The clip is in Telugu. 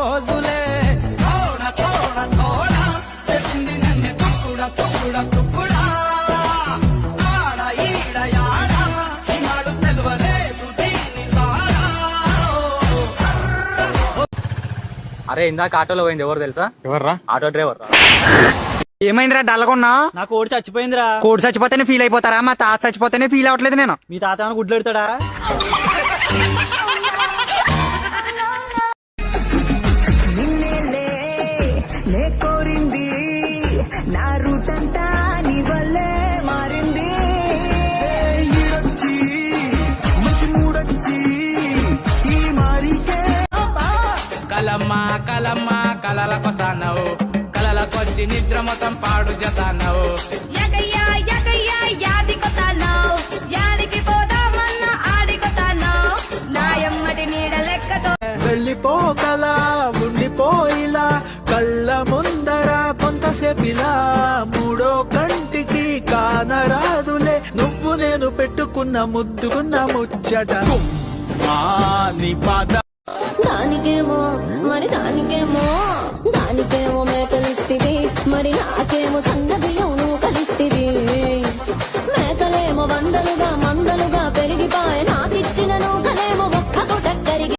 పోజులే తోడ తోడ తోడ చేసింది నన్ను తుక్కుడా తుక్కుడా తుక్కుడా ఆడ ఈడ యాడ ఈనాడు తెలవలేదు దీని సాడా. అరే ఇందాక ఆటోలో పోయింది ఎవరు తెలుసా? ఎవర్రా? ఆటో డ్రైవర్ రా. ఏమైందిరా డల్లగొన్నా? నా కోడి చచ్చిపోయిందిరా. కోడి చచ్చిపోతేనే ఫీల్ అయిపోతారా? మా తాత చచ్చిపోతేనే ఫీల్ అవ్వట్లేదు నేను. మీ తాత ఏమైనా గుడ్లు పెడతాడా? నా రూట్ అంతా నీ వల్లే మారింది. కలమ్మ కలమ్మ కలలకొస్తాన్నావు కలలకొచ్చి నిద్ర మొత్తం పాడు చేస్తాన్నావు. ఎగయ్యా ఎగయ్యా యాదికొతాన్నావు యాడికి పోదామన్న ఆడికొతాన్నావు నా ఎమ్మటి నీడ లెక్కతో వెళ్ళిపోకలా ఉండిపోయిలా కళ్ళ ముందర కొంతసేపిలా మూడో కంటికి కానరాదులే నువ్వు నేను పెట్టుకున్న ముద్దుకున్న ముచ్చట. నీ పాద దానికేమో మరి దానికేమో